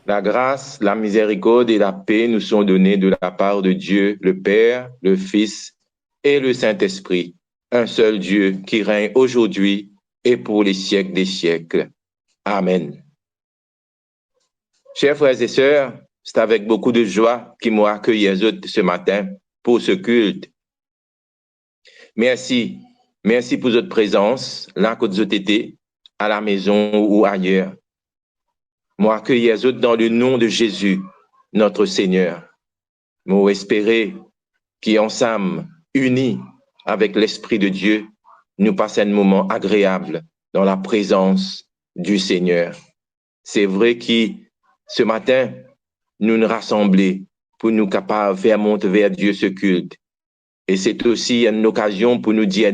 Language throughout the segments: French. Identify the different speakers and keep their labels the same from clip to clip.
Speaker 1: La grâce, la miséricorde et la paix nous sont données de la part de Dieu, le Père, le Fils et le Saint-Esprit, un seul Dieu qui règne aujourd'hui et pour les siècles des siècles. Amen. Chers frères et sœurs, c'est avec beaucoup de joie qu'ils m'ont accueilli ce matin pour ce culte. Merci. Merci pour votre présence, là que vous été, à la maison ou ailleurs. Moi, accueillir les autres dans le nom de Jésus, notre Seigneur. Moi, espérer qu'ensemble, unis avec l'Esprit de Dieu, nous passons un moment agréable dans la présence du Seigneur. C'est vrai que ce matin, nous nous rassemblons pour nous capables de faire monter vers Dieu ce culte. Et c'est aussi une occasion pour nous dire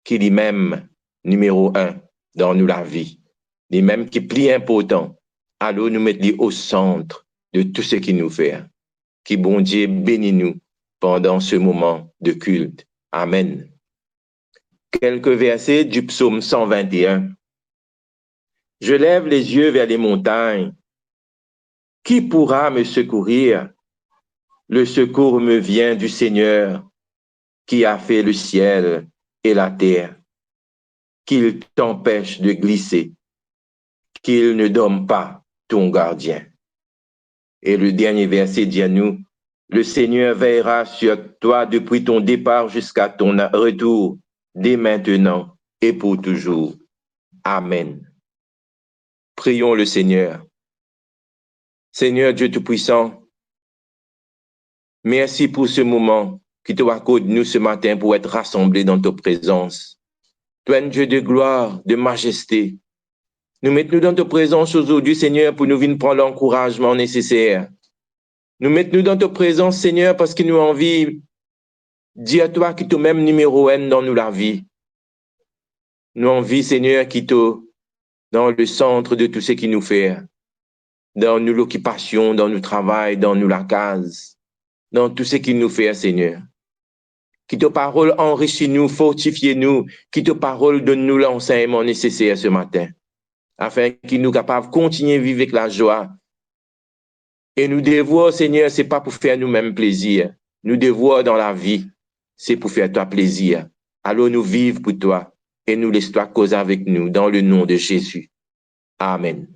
Speaker 1: qu'il est même numéro un dans nous la vie. Il est même qui est plus important. Alors nous mettons au centre de tout ce qu'il nous fait. Que bon Dieu bénisse nous pendant ce moment de culte. Amen. Quelques versets du psaume 121. Je lève les yeux vers les montagnes. Qui pourra me secourir? Le secours me vient du Seigneur qui a fait le ciel et la terre. Qu'il t'empêche de glisser, qu'il ne donne pas ton gardien. Et le dernier verset dit à nous, le Seigneur veillera sur toi depuis ton départ jusqu'à ton retour, dès maintenant et pour toujours. Amen. Prions le Seigneur. Seigneur Dieu Tout-Puissant, merci pour ce moment qui te accorde nous ce matin pour être rassemblés dans ta présence. Toi, un Dieu de gloire, de majesté, nous mettons dans ta présence aujourd'hui, Seigneur, pour nous venir prendre l'encouragement nécessaire. Nous mettons dans ta présence, Seigneur, parce que nous avons envie de dire à toi qui es même numéro un dans nous la vie. Nous avons envie, Seigneur, qui est dans le centre de tout ce qui nous fait, dans nous l'occupation, dans nous travail, dans nous la case, dans tout ce qui nous fait, Seigneur. Qui ta parole enrichit nous, fortifie nous, qui ta parole donne nous l'enseignement nécessaire ce matin, afin qu'il nous capable de continuer à vivre avec la joie. Et nous devons, Seigneur, c'est pas pour faire nous-mêmes plaisir. Nous devons dans la vie, c'est pour faire toi plaisir. Alors nous vivons pour toi et nous laisse-toi causer avec nous dans le nom de Jésus. Amen.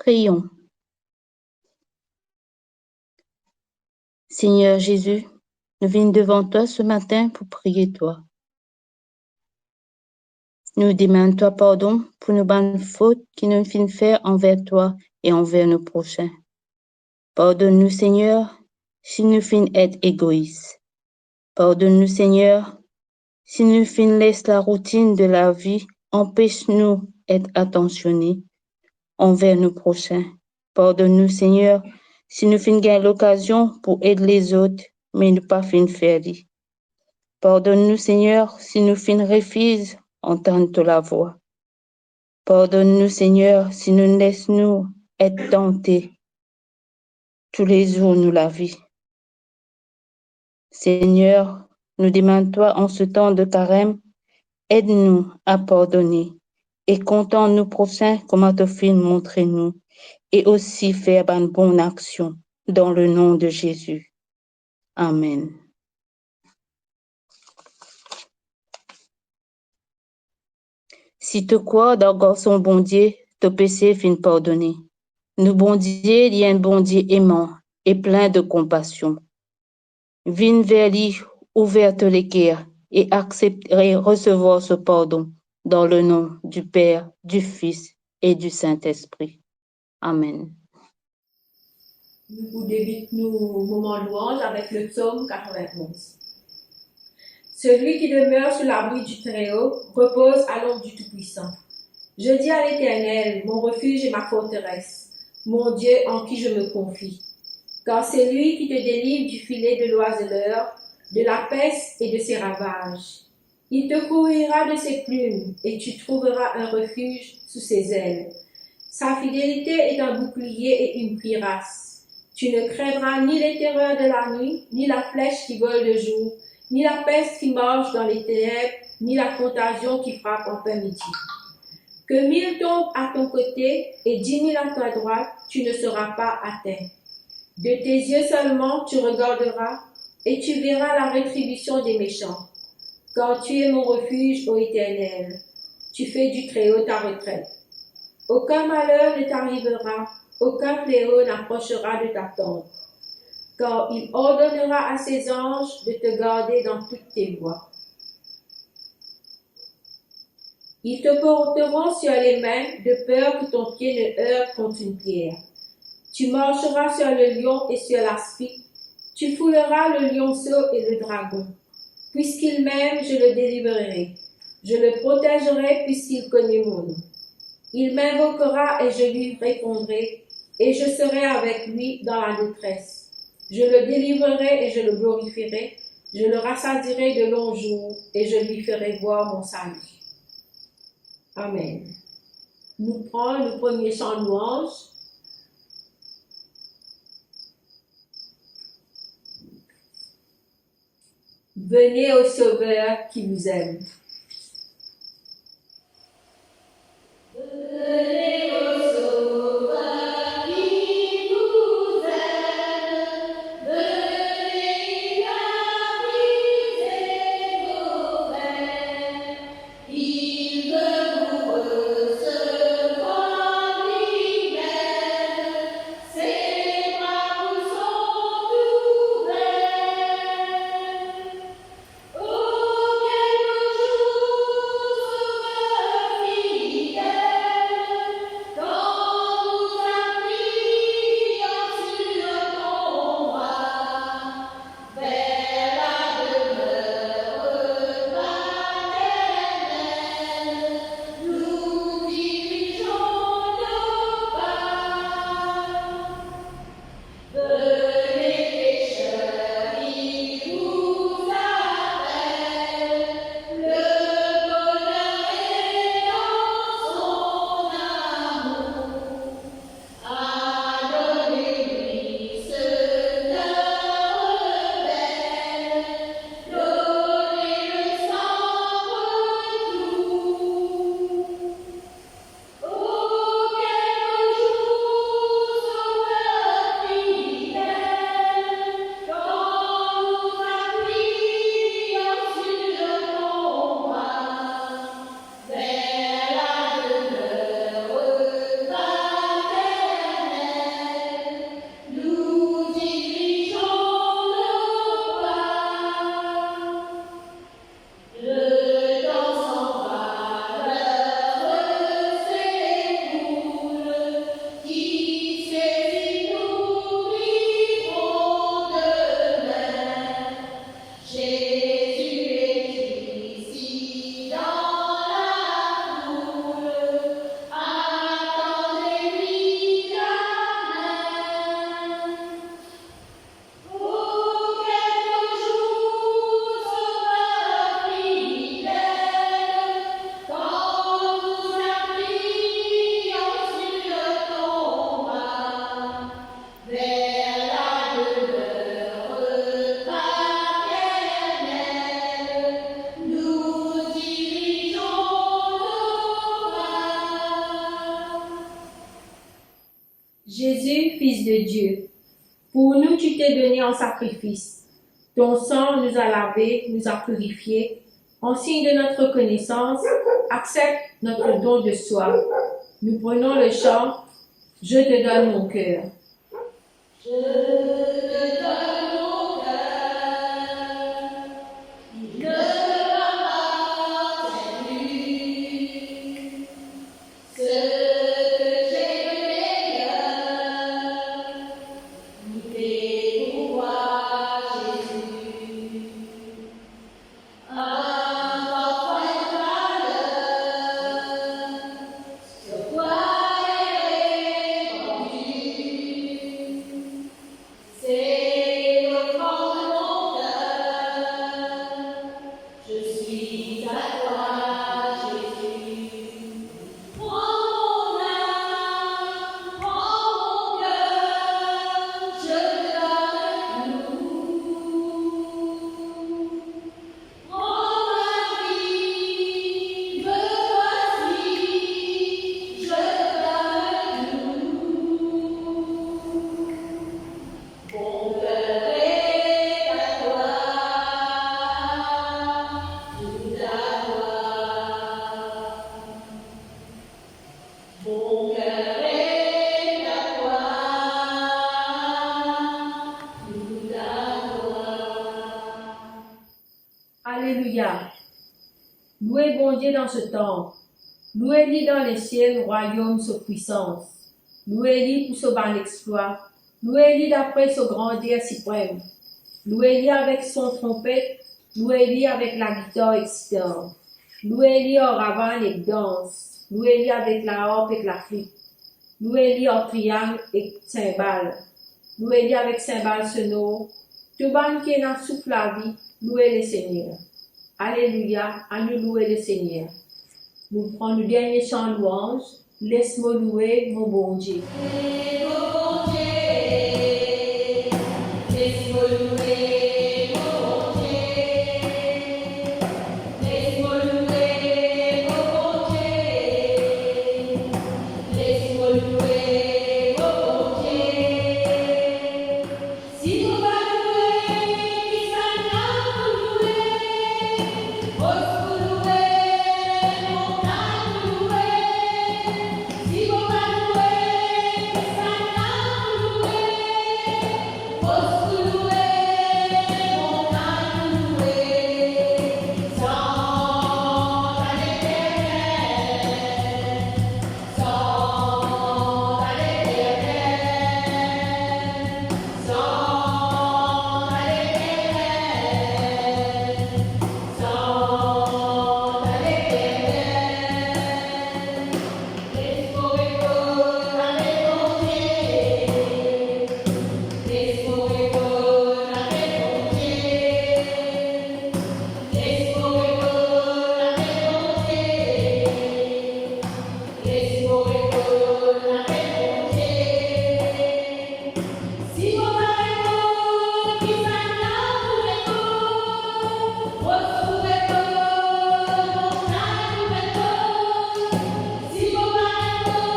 Speaker 2: Prions. Seigneur Jésus, nous venons devant toi ce matin pour prier toi. Nous demandons toi pardon pour nos bonnes fautes qui nous finissent faire envers toi et envers nos prochains. Pardonne-nous, Seigneur, si nous finissons être égoïstes. Pardonne-nous, Seigneur, si nous finissons laisser la routine de la vie empêche-nous d'être attentionnés envers nos prochains. Pardonne-nous, Seigneur, si nous finissons gagner l'occasion pour aider les autres, mais ne pas finir faire. Pardonne-nous, Seigneur, si nous finissons refusons entendre la voix. Pardonne-nous, Seigneur, si nous laissons être tentés tous les jours de la vie. Seigneur, nous demandons toi en ce temps de carême, aide-nous à pardonner et comptons nos prochains comme tu fais montrer nous et aussi faire une bonne action dans le nom de Jésus. Amen. Si tu crois dans son bon Dieu, ton péché fin pardonné. Nous bon Dieu, il y a un bon Dieu aimant et plein de compassion. Viens vers lui, ouverte les cœurs et accepte et recevoir ce pardon dans le nom du Père, du Fils et du Saint-Esprit. Amen.
Speaker 3: Nous débutons nos moments de louange avec le psaume 91. Celui qui demeure sous l'abri du Très-Haut repose à l'ombre du Tout-Puissant. Je dis à l'Éternel, mon refuge et ma forteresse, mon Dieu en qui je me confie. Car c'est lui qui te délivre du filet de l'oiseleur, de la peste et de ses ravages. Il te couvrira de ses plumes et tu trouveras un refuge sous ses ailes. Sa fidélité est un bouclier et une cuirasse. Tu ne craindras ni les terreurs de la nuit, ni la flèche qui vole de jour, ni la peste qui marche dans les ténèbres, ni la contagion qui frappe en plein midi. Que 1000 tombent à ton côté et 10 000 à ta droite, tu ne seras pas atteint. De tes yeux seulement tu regarderas et tu verras la rétribution des méchants. Car tu es mon refuge, ô Éternel. Tu fais du Très-Haut ta retraite. Aucun malheur ne t'arrivera, aucun fléau n'approchera de ta tente. Car il ordonnera à ses anges de te garder dans toutes tes voies. Ils te porteront sur les mains de peur que ton pied ne heurte contre une pierre. Tu marcheras sur le lion et sur l'aspic. Tu fouleras le lionceau et le dragon. Puisqu'il m'aime, je le délivrerai. Je le protégerai puisqu'il connaît mon nom. Il m'invoquera et je lui répondrai, et je serai avec lui dans la détresse. Je le délivrerai et je le glorifierai. Je le rassasierai de longs jours et je lui ferai voir mon salut. Amen. Nous prenons le premier chant de louange. Venez au Sauveur qui vous aime.
Speaker 4: Venez au Sauveur qui vous aime. Venez apaiser vos peines. Il veut vous recevoir lui-même. Ses bras vous sont ouverts. Oh, quelle joie!
Speaker 3: Jésus, Fils de Dieu, pour nous tu t'es donné en sacrifice. Ton sang nous a lavés, nous a purifiés. En signe de notre reconnaissance, accepte notre don de soi. Nous prenons le chant « Je te donne mon cœur ».
Speaker 4: Je te donne mon cœur, il ne m'appartient plus. Ce que j'ai de meilleur, tout est pour toi, Jésus. Un parfum de valeur, sur toi est répandu. C'est le fond de mon cœur, je suis à toi, Jésus. Prends mon âme, prends mon cœur, je te donne tout. Prends ma vie, me voici, je te donne tout. Mon cœur est à toi, tout à toi. Mon cœur est à toi, tout à toi.
Speaker 3: Alléluia. Louez bon Dieu dans ce temple. Louez-lui dans les cieux, royaume, sa puissance. Louez-lui pour ce bel exploit. Louez-lui d'après ce grandeur suprême. Louez-lui avec son trompette. Louez-lui avec la guitare excitante. Louez-lui en ravane et danse. Louez-lui avec la harpe et la flûte. Louez-lui en triangle et cymbales. Louez-lui avec cymbales sonores. Tout ban qui est dans souffle la vie, louez le Seigneur. Alléluia, à nous louer le Seigneur. Nous prenons le dernier chant louange. Laisse-moi louer mon bon Dieu.
Speaker 4: Et mon bon Dieu, laisse-moi louer mon bon Dieu. Laisse-moi louer mon bon Dieu. Laisse-moi louer mon bon Dieu. Si vous va louer, qui s'en a pour louer. Ose pour louer, montagne pour louer. Si vous va louer, qui s'en a pour louer. Ose pour louer, montagne pour louer. Sans à l'éternel, sans à l'éternel, sans à l'éternel, sans à l'éternel. Laisse-moi répondre avec mon Dieu. Laisse-moi répondre avec mon Dieu. Laisse-moi répondre avec mon Dieu. Laisse-moi répondre avec mon Dieu. Si mon répond, qui s'en a pour répondre. Ose pour répondre, montagne pour répondre. Si mon répond,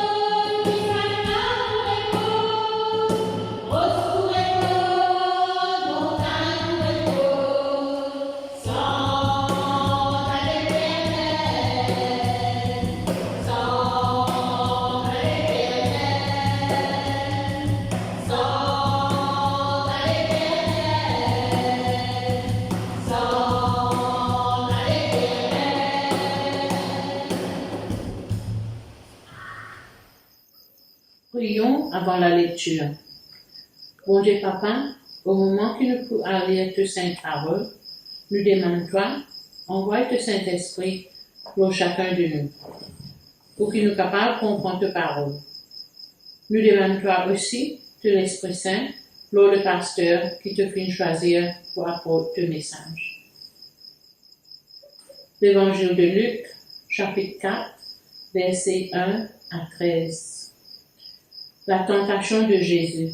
Speaker 4: qui s'en a pour répondre. Ose pour répondre, montagne pour répondre. Sans à l'éternel, sans à l'éternel, sans à l'éternel, sans à l'éternel.
Speaker 5: Prions avant la lecture. Bon Dieu Papa, au moment que nous pourrons lire ta sainte parole, nous demandons-toi, envoie ton Saint-Esprit pour chacun de nous, pour qu'il nous capables de comprendre ta parole. Nous demandons-toi aussi de l'Esprit Saint, pour le pasteur qui te fait choisir pour apporter ton message. L'Évangile de Luc, chapitre 4, versets 1 à 13. La tentation de Jésus.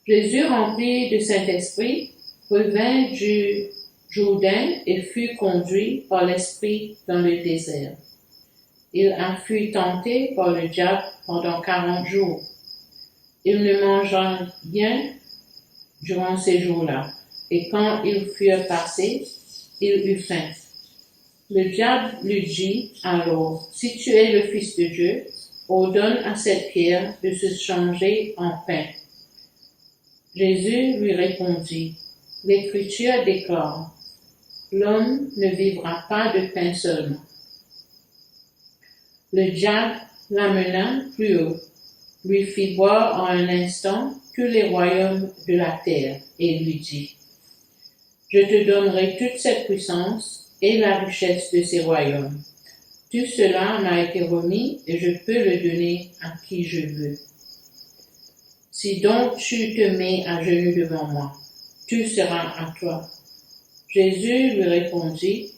Speaker 5: Jésus, rempli de Saint-Esprit, revint du Jourdain et fut conduit par l'Esprit dans le désert. il a fut tenté par le diable pendant 40 jours. Il ne mangea rien durant ces jours-là, et quand ils furent passés, il eut faim. Le diable lui dit alors, si tu es le Fils de Dieu, ordonne à cette pierre de se changer en pain. Jésus lui répondit, l'Écriture déclare, l'homme ne vivra pas de pain seulement. Le diable l'amena plus haut, lui fit voir en un instant tous les royaumes de la terre, et lui dit, je te donnerai toute cette puissance et la richesse de ces royaumes. Tout cela m'a été remis et je peux le donner à qui je veux. Si donc tu te mets à genoux devant moi, tout sera à toi. Jésus lui répondit,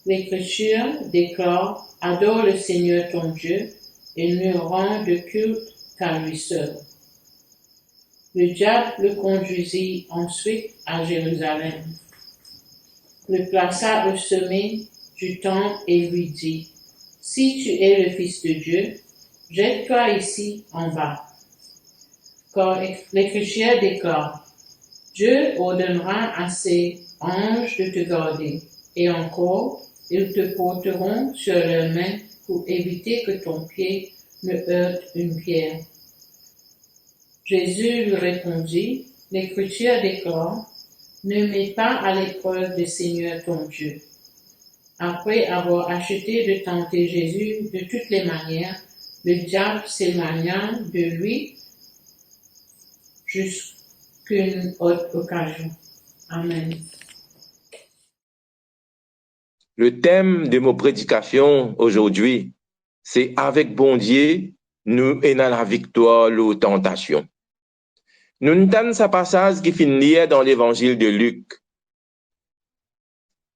Speaker 5: l'Écriture déclare, adore le Seigneur ton Dieu et ne rend de culte qu'à lui seul. Le diable le conduisit ensuite à Jérusalem, le plaça au sommet du temple et lui dit, si tu es le Fils de Dieu, jette-toi ici en bas. Car l'Écriture déclare, Dieu ordonnera à ses anges de te garder, et encore, ils te porteront sur leurs mains pour éviter que ton pied ne heurte une pierre. Jésus lui répondit, l'Écriture déclare, ne mets pas à l'épreuve le Seigneur ton Dieu. Après avoir acheté de tenter Jésus de toutes les manières, le diable s'éloigna de lui jusqu'une autre occasion. Amen.
Speaker 1: Le thème de mon prédication aujourd'hui, c'est avec bon Dieu, nous et dans la victoire, aux tentations. Nous entendons ce passage qui finit dans l'évangile de Luc.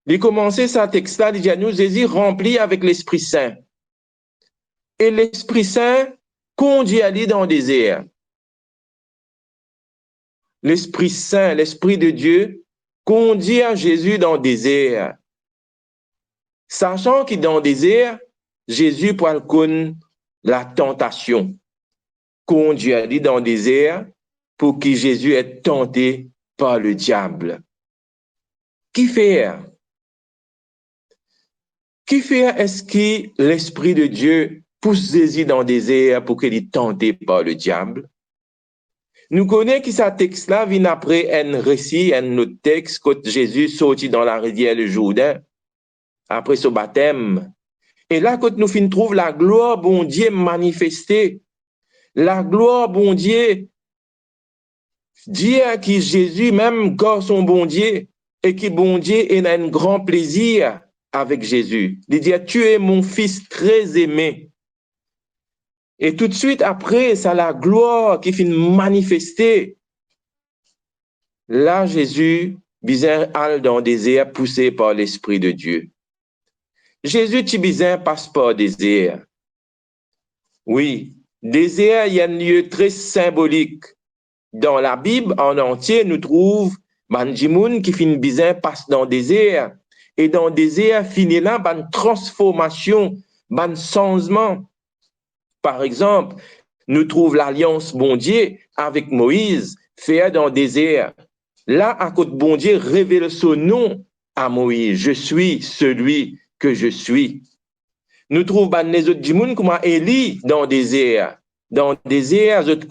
Speaker 1: Il commençait ce texte-là, il dit à nous, Jésus rempli avec l'Esprit Saint. Et l'Esprit Saint conduit à lui dans le désert. L'Esprit Saint, l'Esprit de Dieu, conduit à Jésus dans le désert. Sachant qu'il est dans le désert, Jésus pourra connaître la tentation. Conduit à lui dans le désert pour que Jésus est tenté par le diable. Qui faire? Qui fait est-ce que l'Esprit de Dieu pousse Jésus dans le désert pour qu'il est tenté par le diable? Nous connaissons que ce texte-là vient après un récit, un autre texte, quand Jésus sortit dans la rivière le Jourdain, après son baptême. Et là, quand nous trouvons la gloire, bon Dieu, manifestée, la gloire, bon Dieu, Dieu qui Jésus même garde son bon Dieu, et qui bon Dieu a un grand plaisir avec Jésus. Il dit, tu es mon fils très aimé. Et tout de suite après, c'est la gloire qui finit manifester. Là, Jésus, bizarre, all dans le désert, poussé par l'Esprit de Dieu. Jésus, tu bizarre, passe par le désert. Oui, désert, il y a un lieu très symbolique. Dans la Bible, en entier, nous trouvons Banjimoun qui finit bizarre, passe dans le désert. Et dans le désert, finit là, une transformation, un changement. Par exemple, nous trouvons l'alliance bon Dieu avec Moïse, fait dans le désert. Là, à côté de bon Dieu, révèle son nom à Moïse. Je suis celui que je suis. Nous trouvons les autres djimoun comme Élie dans le désert. Dans le désert, les autres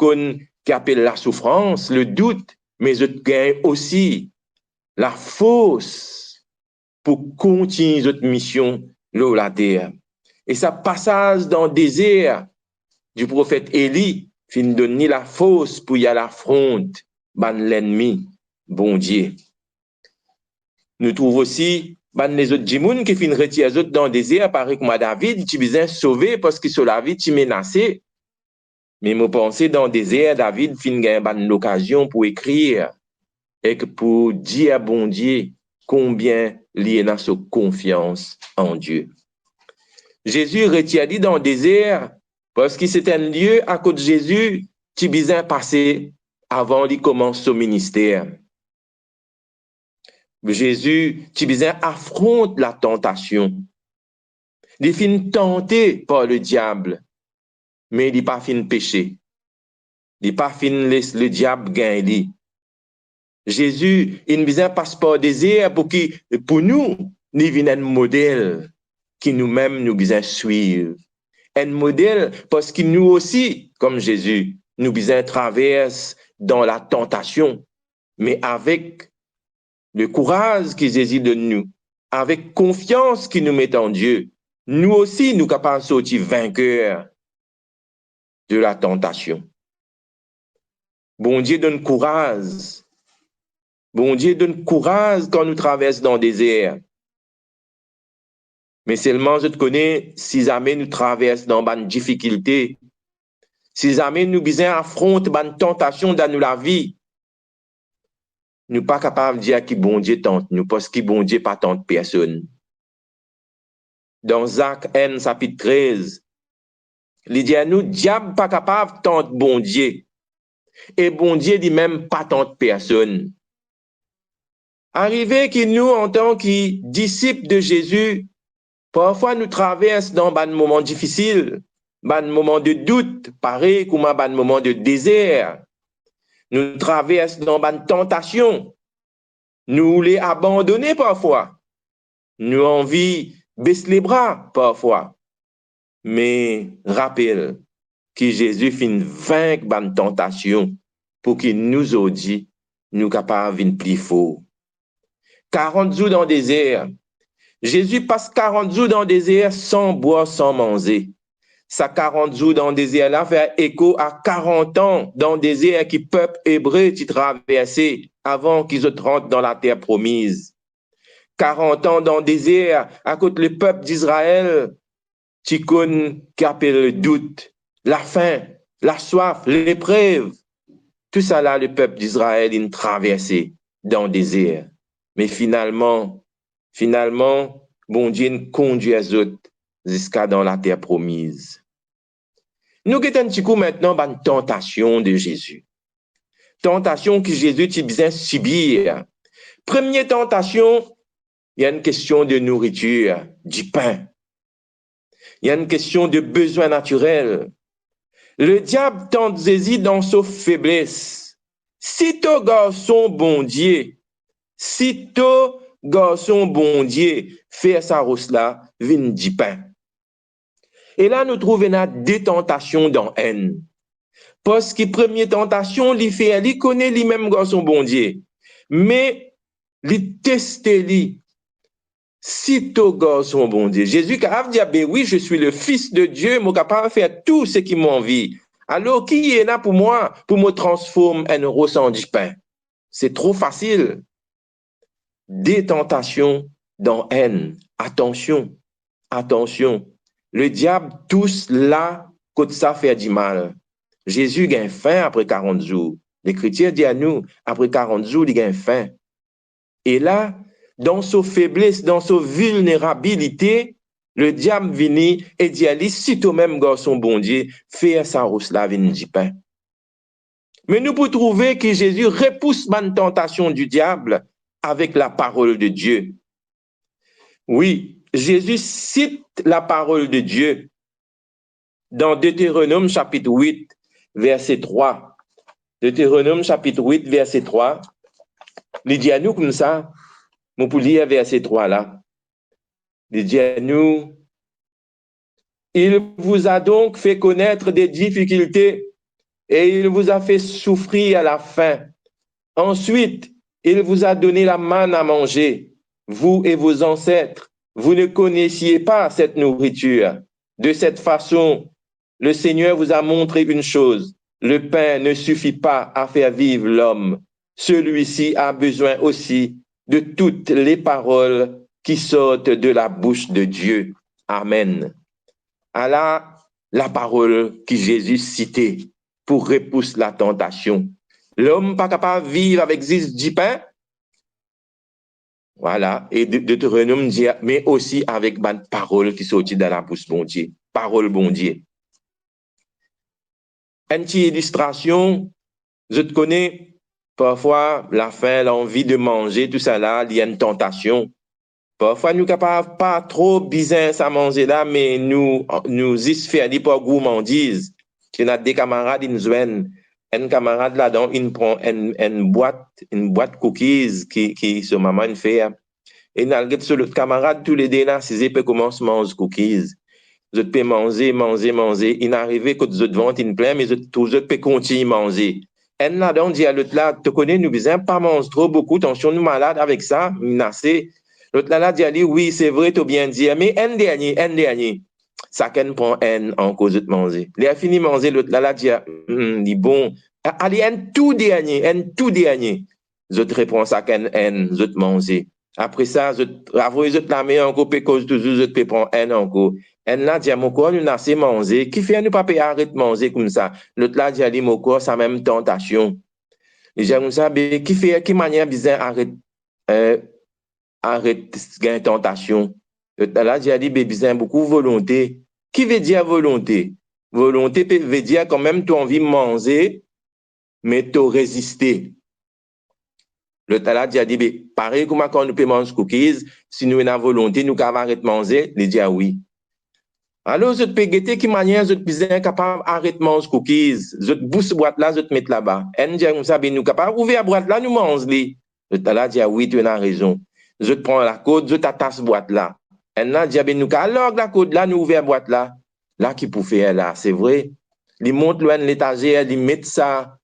Speaker 1: qui appellent la souffrance, le doute, mais les autres gagnent aussi la force pour continuer notre mission là la terre. Et ça passage dans le désert du prophète Élie, fin donner la force pour y aller affronter l'ennemi, bon Dieu. Nous trouvons aussi les autres djimoun qui fin retirer les autres dans le désert, pareil comme David, tu besoin sauver parce que sur la vie, tu menacé. Mais moi pensais dans le désert, David fin gagner l'occasion pour écrire et que pour dire à bon Dieu combien il a sa confiance en Dieu. Jésus retient dit dans le désert parce que c'est un lieu à côté de Jésus qui besoin passer avant qu'il commence son ministère. Jésus, qui besoin affronte la tentation. Il fin tenté par le diable, mais il pas fin péché. Il pas fin laisse le diable gagner. Jésus, il nous a un passeport désir pour nous, il vient un modèle qui nous-mêmes nous besoin suivre. Un modèle parce que nous aussi, comme Jésus, nous besoin traverse dans la tentation, mais avec le courage qui Jésus donne nous, avec confiance qu'il nous met en Dieu, nous aussi, nous capables de sortir vainqueurs de la tentation. Bon Dieu donne courage. Bon Dieu donne courage quand nous traversons dans le désert. Mais seulement, je te connais, si jamais nous traversons dans une difficulté, si jamais nous besoin affronter une tentation dans la vie, nous ne sommes pas capables de dire que bon Dieu tente nous, parce que bon Dieu pas tente personne. Dans Jacques N, chapitre 13, il dit à nous, diable pas capable de tenter bon Dieu. Et bon Dieu dit même pas tente personne. Arrivé que nous, en tant que disciples de Jésus, parfois nous traversons dans un moment difficile, un moment de doute, pareil comme un moment de désert. Nous traversons dans une tentation. Nous les abandonner parfois. Nous envie baisser les bras parfois. Mais rappelle que Jésus finit vaincre une tentation pour qu'il nous ait dit, nous capables de plus fort. 40 jours dans le désert. Jésus passe 40 jours dans le désert sans boire, sans manger. Ça 40 jours dans le désert là fait écho à 40 ans dans le désert qui peuple hébreu qui traversait avant qu'ils rentrent dans la terre promise. 40 ans dans le désert à côté le peuple d'Israël qui connaît le doute, la faim, la soif, l'épreuve. Tout ça là le peuple d'Israël il traversait dans le désert. Mais finalement, bon Dieu nous conduit les autres jusqu'à dans la terre promise. Nous avons un petit coup maintenant une tentation de Jésus. Tentation que Jésus a besoin de subir. Première tentation, il y a une question de nourriture, du pain. Il y a une question de besoin naturel. Le diable tente Jésus dans sa faiblesse. Sitôt garçon bon Dieu, sitôt garçon bon Dieu, fait sa rousse là, vient du pain. Et là, nous trouvons deux tentations dans haine. Parce que première tentation, il connaît lui-même garçon bon Dieu. Mais, il teste lui. Sitôt garçon bon Dieu. Jésus a dit, ben oui, je suis le fils de Dieu, je suis capable de faire tout ce qui m'envie. Alors, qui est là pour moi, pour me transformer en ressent du pain? C'est trop facile. Des tentations dans haine. Attention, attention. Le diable tous là, quand ça fait du mal. Jésus gagne faim après 40 jours. L'Écriture dit à nous, après 40 jours, il gagne faim. Et là, dans sa faiblesse, dans sa vulnérabilité, le diable vient et dit à lui, si toi-même, garçon bon Dieu, fais sa rousse là, vient du pain. Mais nous pouvons trouver que Jésus repousse la tentation du diable avec la parole de Dieu. Oui, Jésus cite la parole de Dieu dans Deutéronome chapitre 8, verset 3. Deutéronome chapitre 8, verset 3. Il dit à nous comme ça, nous pouvons lire verset 3 là. Il dit à nous, il vous a donc fait connaître des difficultés et il vous a fait souffrir à la faim. Ensuite, il vous a donné la manne à manger, vous et vos ancêtres. Vous ne connaissiez pas cette nourriture. De cette façon, le Seigneur vous a montré une chose. Le pain ne suffit pas à faire vivre l'homme. Celui-ci a besoin aussi de toutes les paroles qui sortent de la bouche de Dieu. Amen. Allah, la parole que Jésus citait pour repousser la tentation. L'homme pas capable de vivre avec juste du pain. Voilà. Et Deutéronome dit, mais aussi avec une parole qui sortit de la bouche bon Dieu. Parole bon Dieu. Une petite illustration, je te connais, parfois la faim, l'envie de manger, tout ça là, il y a une tentation. Parfois, nous capables pas trop bien ça manger là, mais nous y faire des pas gourmandises. Tu as des camarades, ils nous joignent. Un camarade là-dedans, il prend une boîte cookies qui ce maman fait. Et il a sur l'autre camarade, tous les deux là, c'est peu commence à manger cookies. Je peux manger. Il arrive que je vente une plein, mais je peux continuer à manger. Et là-dedans, dit à l'autre là, tu connais, nous besoin pas manger trop beaucoup, attention, nous malades avec ça, menacé. L'autre là, dit à lui, oui, c'est vrai, tu as bien dit, mais un dernier. Ça qu'elle prend un en cause de manger. Il a fini de manger, l'autre là, dit bon, allez, un tout dernier. Je te réponds ça qu'un je te manger. Après ça, je te la mets encore, cause toujours, je te prends un encore. Un là, dit à mon corps, nous assez manger. Qui fait nous pas arrêter de manger comme ça? L'autre là, dit à mon corps, ça même tentation. Et j'ai comme ça, qui manière bizarre arrête gain tentation. L'autre là, dit à bizarre beaucoup volonté. Qui veut dire volonté? Volonté veut dire quand même tu as envie de manger, mais tu résister. Le talent dit, pareil comme quand nous pouvons manger cookies, si nous avons volonté, nous pouvons arrêter de manger, il dit oui. Alors, je peux guetter qui manière, je suis capable d'arrêter de manger cookies, je bousse boîte là, je te mets là-bas. Et dit comme ça, nous capables d'ouvrir la boîte là, nous mangeons. Le talent dit oui, tu as raison. Je te prends la côte, je t'attache boîte là. Et là, dit nous alors la côte là, nous ouvrons la boîte là. Là, qui pour faire là, c'est vrai. Il monte loin de l'étagère, il met ça.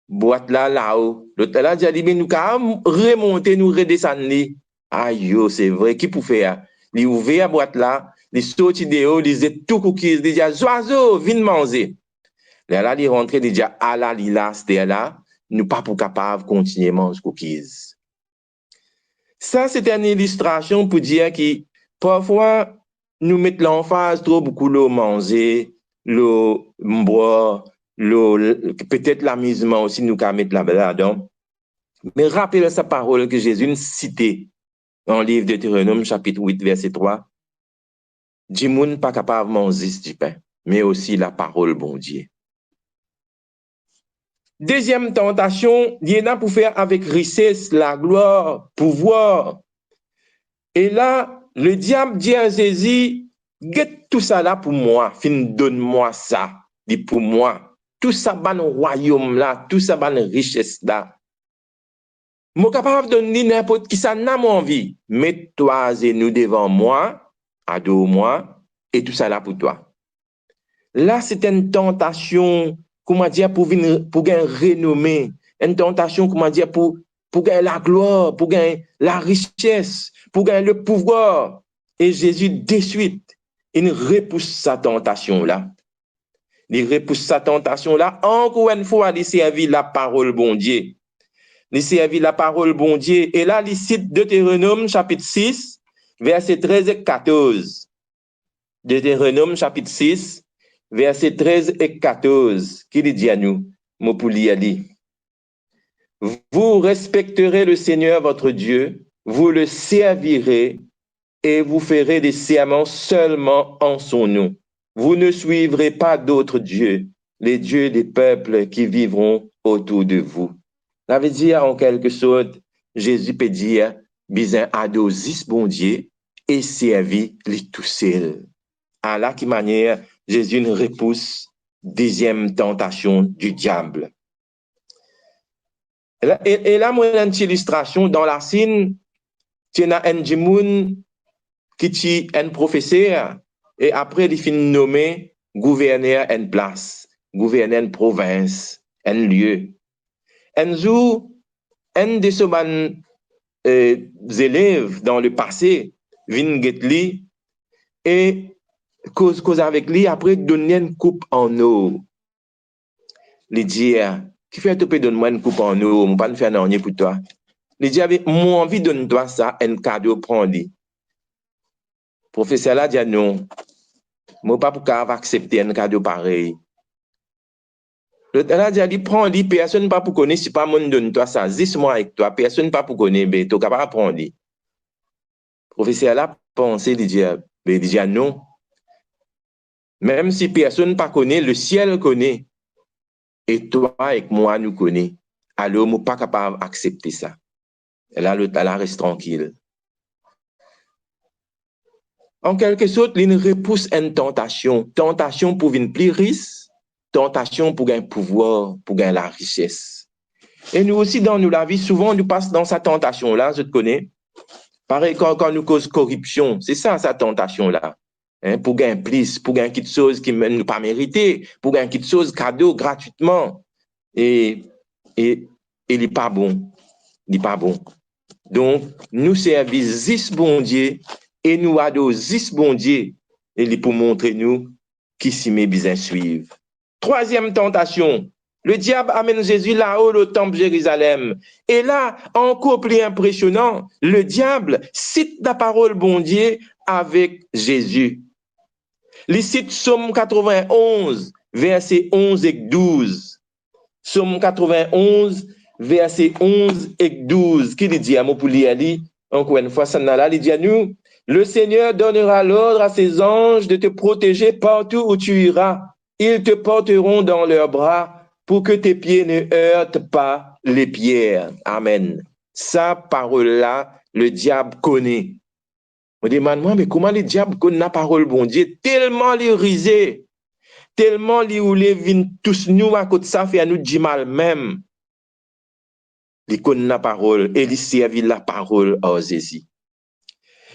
Speaker 1: Boîte là-haut. L'autre là, dit, nous avons remonté, nous redescendre. Aïe, c'est vrai, qui pour faire? Il ouvre la boîte là, il saute dehors, il dit tout cookies, il dit, oiseau, viens manger. Là, il rentre, il dit, ah là, il là, c'était là, nous pas pour capable de continuer à manger cookies. Ça, c'est une illustration pour dire que parfois, nous mettons l'emphase trop beaucoup l'eau manger, l'eau boire, peut-être l'amusement aussi nous qu'à mettre là-dedans. Mais rappelez sa parole que Jésus citait dans le livre de Deutéronome, chapitre 8, verset 3. Du monde pas capable de manger du pain, mais aussi la parole bon Dieu. Deuxième tentation, il y en a pour faire avec richesse, la gloire, pouvoir. Et là, le diable dit à Jésus, get tout ça là pour moi, donne-moi ça, dit pour moi. Tout ça, ban royaume là, tout ça, ban richesse là. Je suis capable de donner n'importe qui ça n'a mon envie. Mets-toi et nous devant moi, adore-moi, et tout ça là pour toi. Là, c'est une tentation, comment dire, pour gagner renommée, une tentation, comment dire, pour gagner la gloire, pour gagner la richesse, pour gagner le pouvoir. Et Jésus, de suite, il repousse sa tentation là. Il repousse sa tentation là, encore une fois, il servit la parole bon Dieu. Il servit la parole bon Dieu. Et là, il cite Deutéronome chapitre 6, versets 13 et 14. Deutéronome chapitre 6, versets 13 et 14. Qui dit à nous? Vous respecterez le Seigneur votre Dieu, vous le servirez et vous ferez des serments seulement en son nom. Vous ne suivrez pas d'autres dieux, les dieux des peuples qui vivront autour de vous. Ça veut dire, en quelque sorte, Jésus peut dire, bien adosis bon Dieu et servi les tout seul. À la qui manière, Jésus ne repousse deuxième tentation du diable. Et là, moi, une illustration dans la scène, tu as un djimoun qui est un professeur et après, il finit nommé gouverneur en place, gouverneur en province, un lieu. Un jour, un de ces élèves dans le passé vient lui et cause avec lui, après donner une coupe en eau. Il dit, qui fait te donne-moi une coupe en eau, je ne vais pas faire rien pour toi. Il dit, moi envie de donner ça, un cadeau, prends-le. Professeur là dit non, je ne pas pour accepter un cadeau pareil. Le là dit, prends-le, personne pas pour connaître, si pas moi donne toi ça, 10 mois avec toi, personne pas pour connaître, mais tu es capable de prendre. Professeur là pensé, il dit non. Même si personne pas connaît, le ciel connaît. Et toi avec moi, nous connaît. Alors, je ne suis pas capable d'accepter ça. Et là, le talent reste tranquille. En quelque sorte, il repousse une tentation. Tentation pour une plus riche, tentation pour un pouvoir, pour gagner la richesse. Et nous aussi, dans la vie, souvent, nous passons dans sa tentation-là, je te connais. Pareil, quand nous cause corruption, c'est ça, sa tentation-là. Hein, pour gagner plus, pour gagner quelque chose qui ne nous pas mérité, pour gagner quelque chose cadeau gratuitement. Et il n'est pas bon. Il n'est pas bon. Donc, nous servissons 10 bon Dieu et nous adorons 10 bon Dieu et pour montrer nous qui s'y met bien suivre. Troisième tentation, le diable amène Jésus là-haut au temple Jérusalem. Et là, encore plus impressionnant, le diable cite la parole bon Dieu avec Jésus. Il cite Psaume 91, versets 11 et 12. Psaume 91, versets 11 et 12, qui dit à moi pour lire, encore une fois, ça là, il dit à nous, le Seigneur donnera l'ordre à ses anges de te protéger partout où tu iras. Ils te porteront dans leurs bras pour que tes pieds ne heurtent pas les pierres. Amen. Sa parole-là, le diable connaît. On demande, moi, mais comment le diable connaît la parole, bon Dieu, tellement les risé, tellement les roulés viennent tous nous à côté de ça, fait à nous du mal même. Il connaît la parole et il servit la parole à Jésus.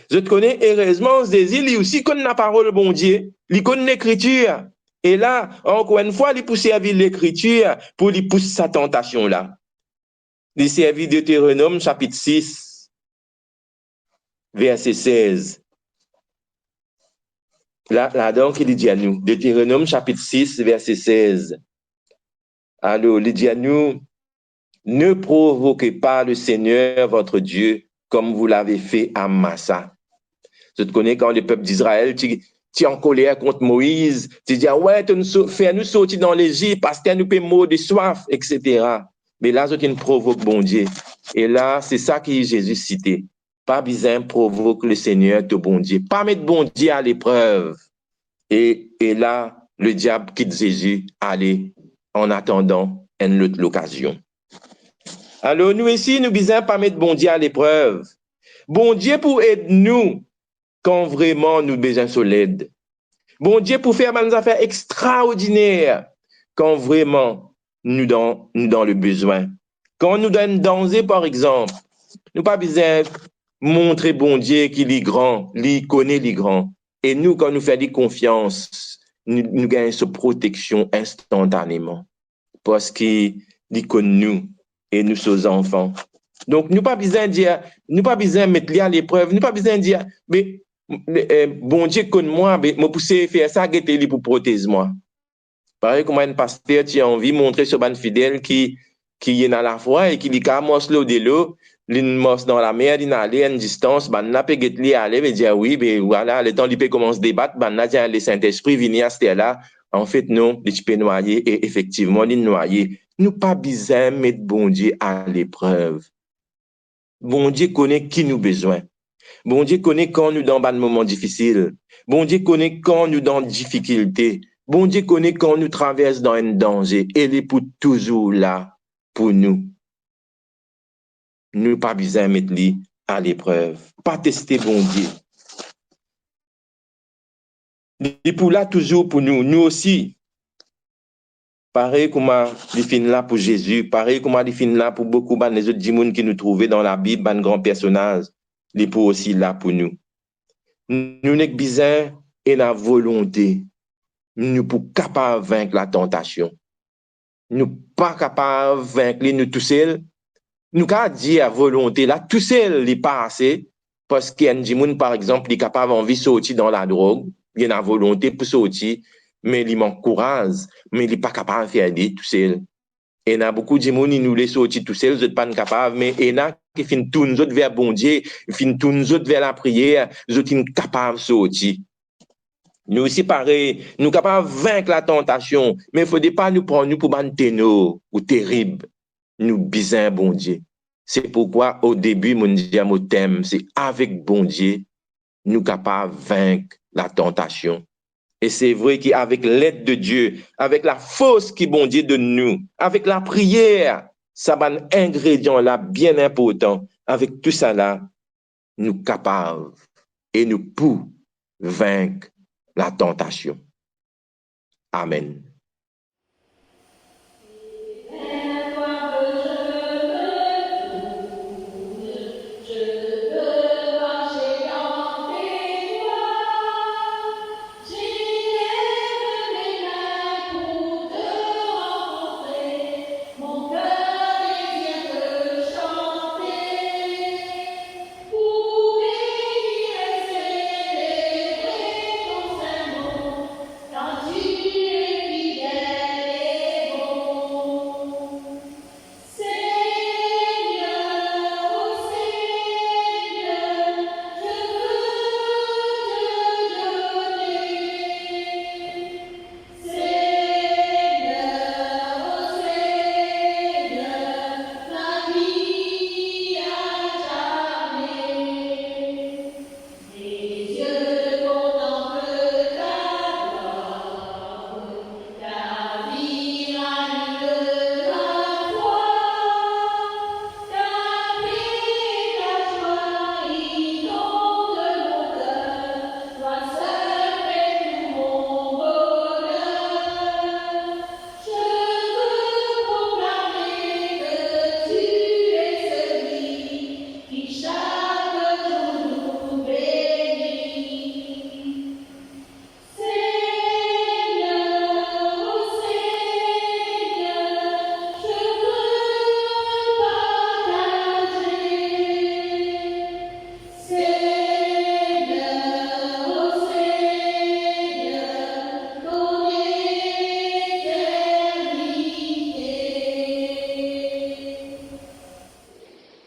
Speaker 1: Je te connais, heureusement, Jésus, lui aussi connaît la parole, bon Dieu. Il connaît l'écriture. Et là, encore une fois, il peut servir l'écriture pour lui pousser sa tentation-là. Il servit Deutéronome, chapitre 6, verset 16. Là donc, il dit à nous, Deutéronome, chapitre 6, verset 16. Alors, il dit à nous, ne provoquez pas le Seigneur, votre Dieu, comme vous l'avez fait à Massa. Je te connais quand le peuple d'Israël, tu es en colère contre Moïse, tu dis, ouais, fais-nous sortir dans l'Égypte parce que nous peut mourir de soif, etc. Mais là, je te provoque bon Dieu. Et là, c'est ça que Jésus citait. Pas besoin provoque le Seigneur, ton bon Dieu. Pas mettre bon Dieu à l'épreuve. Et là, le diable quitte Jésus, allez, en attendant une autre occasion. Alors, nous ici, nous besoin pas mettre bon Dieu à l'épreuve. Bon Dieu pour aider nous quand vraiment nous besoin de l'aide. Bon Dieu pour faire des affaires extraordinaires quand vraiment nous dans le besoin. Quand nous donne danger, par exemple, nous pas besoin montrer bon Dieu qu'il est grand, il connaît les grands. Et nous, quand nous faisons confiance, nous gagnons cette protection instantanément. Parce qu'il connaît nous et nous sommes enfants. Donc, nous pas besoin de dire, nous pas besoin de mettre lui à l'épreuve, nous pas besoin de dire, mais bon Dieu connaît moi, mais me pousser faire ça, guetter lui pour protéger moi. Pareil comme un pasteur, tu as envie de montrer sur un fidèle qui est dans la foi et qui dit qu'à mos l'eau de l'eau, l'immense dans la mer, il allait à une distance, ben n'a pas guetter lui aller et dire oui, mais voilà, le temps il peut commencer à débattre, ben n'a dit le Saint-Esprit venir à ce là. En fait, non, il peut noyer et effectivement, il noyer. Nous pas besoin de mettre bon Dieu à l'épreuve. Bon Dieu connaît qui nous besoin. Bon Dieu connaît quand nous dans un moment difficile. Bon Dieu connaît quand nous dans difficulté. Bon Dieu connaît quand nous traversons dans un danger. Il est pour toujours là pour nous. Nous pas besoin de mettre lui à l'épreuve. Pas tester bon Dieu. Il est pour là toujours pour nous. Nous aussi. Pareil comme il fin là pour Jésus. Pareil comme il fin là pour beaucoup les autres gens qui nous trouvaient dans la Bible, un grand personnage. Il est pour aussi là pour nous. Nous n'avons besoin et la volonté. Nous pour capables de vaincre la tentation. Nous pas capables de vaincre nous tout seuls. Nous qu'à dire à volonté là, tout seul n'est pas assez. Parce qu'il y a des gens, par exemple, qui est capable d'envie de sortir dans la drogue. Il y a la volonté pour sortir, mais il manque courage, mais il n'est pas capable de faire des tout seul. Et il y a beaucoup de gens qui nous laissent sortir tout seul, ils ne sont pas capables, mais il y en a qui finissent tous nous autres vers bon Dieu, finissent tous nous autres vers la prière, ils sont capables de sortir. Nous aussi, pareil, nous sommes capables de vaincre la tentation, mais il ne faut pas nous prendre nous pour un ténor ou terrible. Nous bisons bon Dieu. C'est pourquoi, au début, mon thème, c'est avec bon Dieu, nous sommes capables de vaincre la tentation. Et c'est vrai qu'avec l'aide de Dieu, avec la force qui bon Dieu donne nous, avec la prière, ça va un ingrédient là bien important. Avec tout ça là, nous sommes capables et nous pouvons vaincre la tentation. Amen.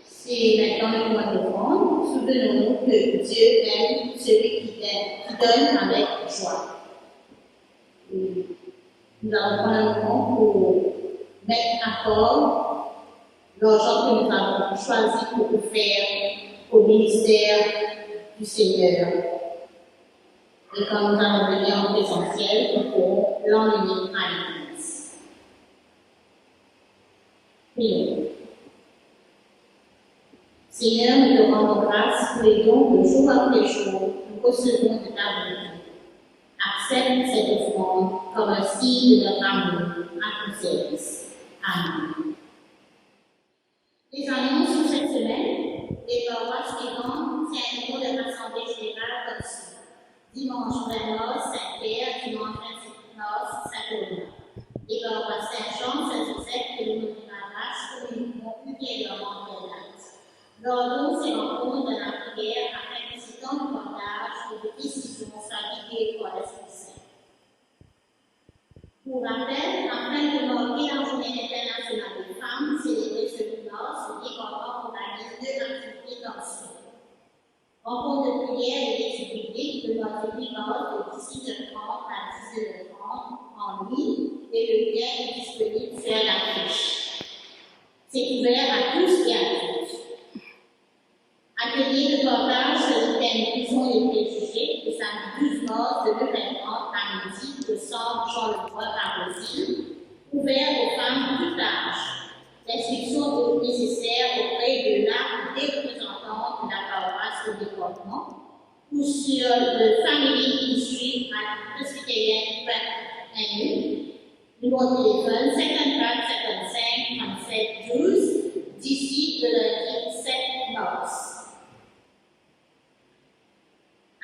Speaker 6: C'est maintenant le moment de prendre. Souvenons-nous que Dieu aime celui qui donne avec joie. Et nous allons prendre un moment pour mettre à part l'argent que nous avons choisi pour faire au ministère du Seigneur. Et quand nous allons venir en présentiel, nous pourrons l'emmener à l'église. Prions. Seigneur, nous te rendons grâce pour les dons que jour après jour nous recevons de ta bonté. Accepte cette offrande comme un signe de notre amour à ton service. Amen. Les annonces sur cette semaine, les paroisses suivantes tiendront de l'Assemblée générale comme suit. Dimanche 20 mars, Saint-Pierre, dimanche 27 mars, Saint-Paul. Les paroisses Saint-Jean, Saint-Joseph et le Montréal communiqueront ultérieurement leur date. L'ordre se rencontre dans la prière afin que ce temps de partage et de décision soit guidé par l'Esprit Saint. Pour rappel, afin de marquer la Journée internationale des femmes, célébrée ce 8 mars, les concours organisent deux activités dans le sud. Rencontre de prière et d'études bibliques le mardi 8 mars de 18h30 à 19h30 en ligne et le lien est disponible sur la fiche. C'est ouvert à tous et à toutes. Atelier de partage sur le thème prison et préjugés le samedi 12 mars de 9h30 à midi au centre Jean-le-Bois à Rosine, ouvert aux femmes de tout âge. L'instruction est nécessaire auprès de la ou des représentants de la paroisse au développement ou sur le Family Ministry at Presbyterian.nu. Numéro de téléphone 54 55 37 12 d'ici le lundi 7 mars.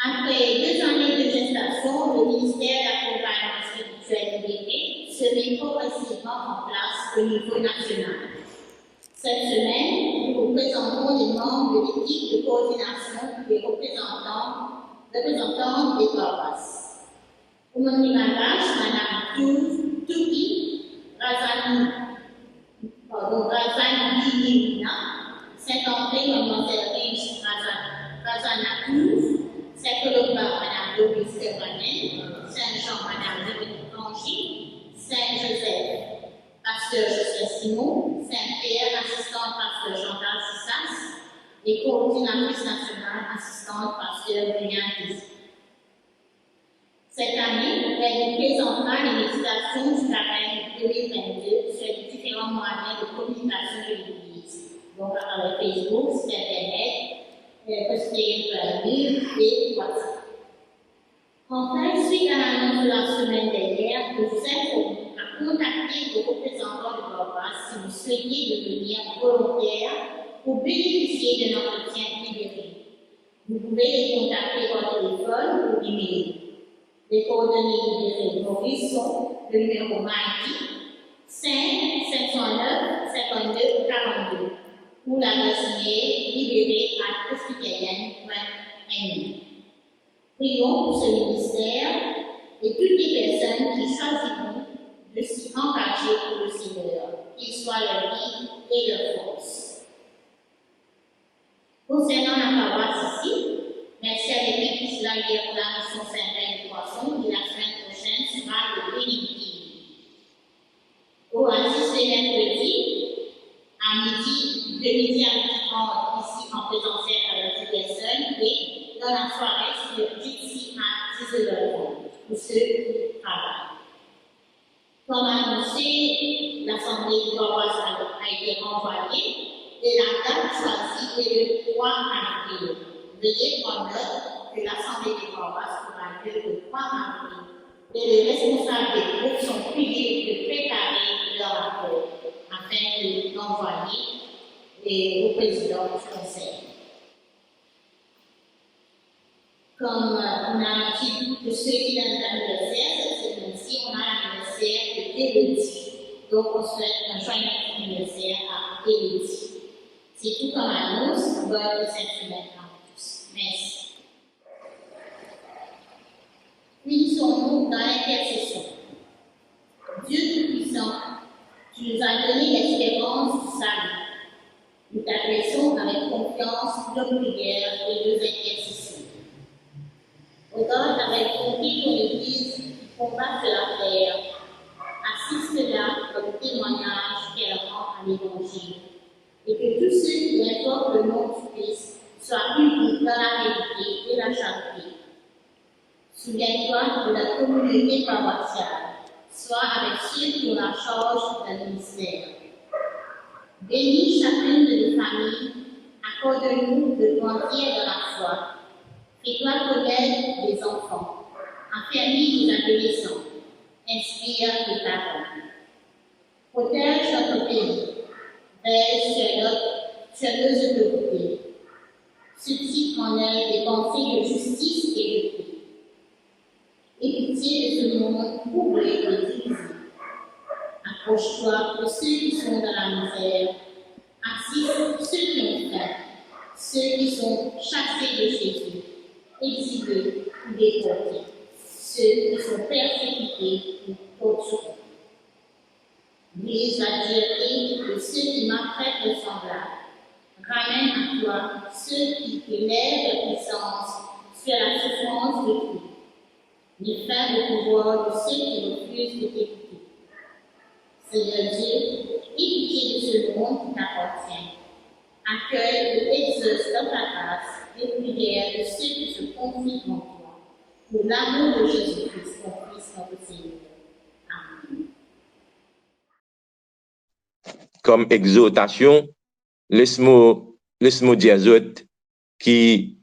Speaker 6: Après 2 années de gestation, le ministère d'accompagnement spirituel libéré se met progressivement en place au niveau national. Cette semaine, nous vous présentons les membres de l'équipe de coordination des représentants des paroisses. Au Montréal-Vache, Mme Touki Razani Saint-André, Mademoiselle Riche Razanakouf, Saint-Colomba, Mme Doris Stefanin, Saint-Jean, Mme Dominique Angy, Saint-Joseph, Pasteur Joseph Simon, Saint-Pierre, assistante Pasteur Jean-Charles Sissas, et coordinatrice nationale, assistante Pasteur Brian Dizzy. Cette année, elle nous présentera les méditations du carême 2022 sur les différents moyens de communication de l'Église, donc à travers Facebook, site Internet, Presbyterian et WhatsApp. Enfin, suite à l'annonce de la semaine dernière, nous vous informons à contacter vos représentants de paroisse si vous souhaitez devenir volontaire pour bénéficier d'un entretien libéré. Vous pouvez les contacter par téléphone ou email. Les coordonnées libérées Maurice sont le numéro mardi 5 509 52 42 ou l'adresse mail libérée@presbyterienne.nu. Prions pour ce ministère et toutes les personnes qui choisiront de s'y engager pour le Seigneur, qu'il soit leur vie et leur force. Concernant la paroisse ici, merci à l'équipe qui sera hier pour la mission Saint-Père du Poisson qui la semaine prochaine sera le bénédiction. Oasis le mercredi, à midi, de midi à 12h30 ici en présentiel avec 10 personnes et dans la soirée, c'est de 10 à 10h30 pour ceux qui travaillent. Comme annoncé, l'Assemblée de paroisse a été renvoyée et la date choisie est le 3 avril. Veuillez prendre note que l'Assemblée de paroisse aura lieu le 3 avril et les responsables des groupes sont priés de préparer leur rapport afin de l'envoyer au président du conseil. Comme on a dit que ceux qui donnent l'anniversaire, cette semaine-ci, on a l'anniversaire de Élodie. Donc, on souhaite un joyeux anniversaire à Élodie. C'est tout comme annonce. Bonne cette semaine à tous. Merci. Finissons-nous dans l'intercession. Dieu Tout-Puissant, tu nous as donné l'espérance du salut. Nous t'adressons avec confiance nos prières et nos intercessions. Regarde avec bonté ton Église qui combat la terre. Assiste-la comme témoignage qu'elle rend à l'Évangile. Et que tous ceux qui invoquent le nom du Christ soient unis dans la vérité et la charité. Souviens-toi de la communauté paroissiale. Sois avec ceux qui ont la charge d'un ministère. Bénis chacune de nos familles. Accorde-nous de grandir dans la foi. Fais-toi connaître des enfants, affermis des adolescents, inspire les parents. Protège notre pays, veille sur nos autorités. Suscite en elles des pensées de justice et de paix. Aie pitié de ce monde troublé et divisé. Approche-toi de ceux qui sont dans la misère. Assiste ceux qui ont faim, ceux qui sont chassés de chez eux. Exilés ou déportés, ceux qui sont persécutés ou torturés. Brise la dureté de ceux qui maltraitent le semblable. Ramène à toi ceux qui élèvent la puissance sur la souffrance d'autrui. Mets fin au pouvoir de ceux qui refusent de t'écouter. Seigneur Dieu, aie pitié de ce monde qui t'appartient. Accueille et exauce dans ta grâce les prières de ceux qui se confient en toi. Pour l'amour de Jésus-Christ, ton Fils, notre Seigneur. Amen.
Speaker 1: Comme exhortation, laisse-moi dire qui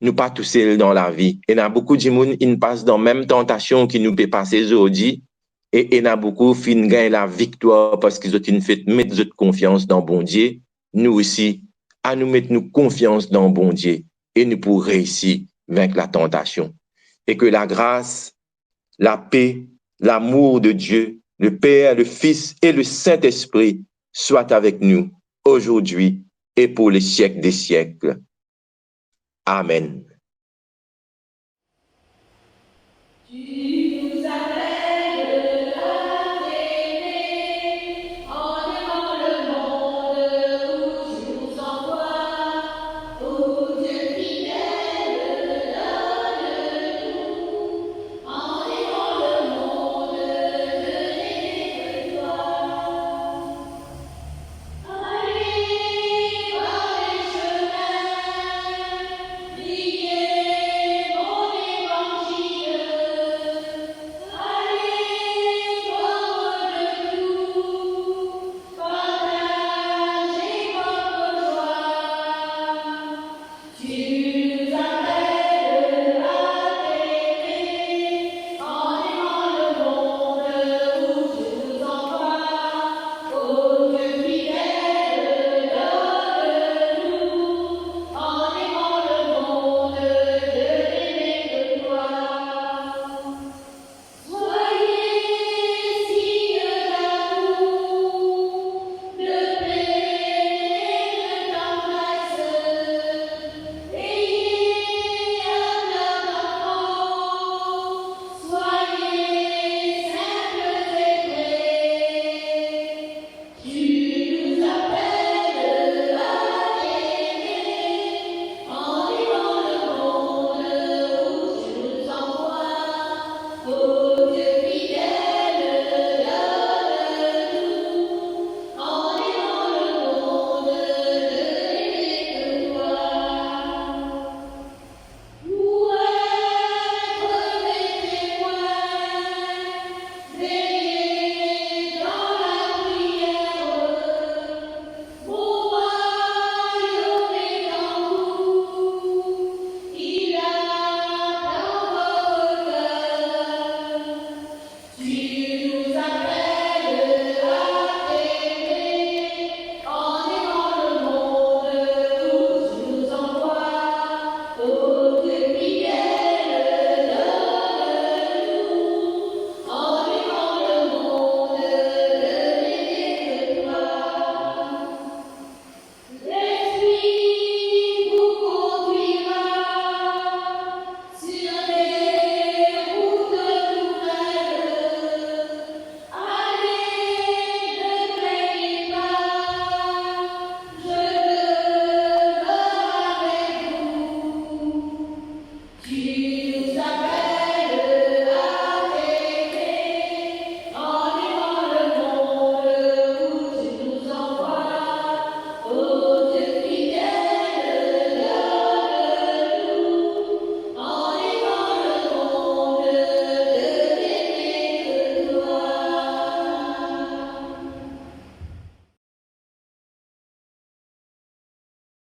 Speaker 1: nous pas tous seuls dans la vie. Et il y a beaucoup de gens qui passent dans la même tentation qui nous peut passer aujourd'hui. Et il y a beaucoup qui gagnent la victoire parce qu'ils ont fait mettre notre confiance dans bon Dieu. Nous aussi, à nous mettre nous confiance dans bon Dieu. Et nous pour réussir vaincre la tentation. Et que la grâce, la paix, l'amour de Dieu, le Père, le Fils et le Saint-Esprit soient avec nous aujourd'hui et pour les siècles des siècles. Amen.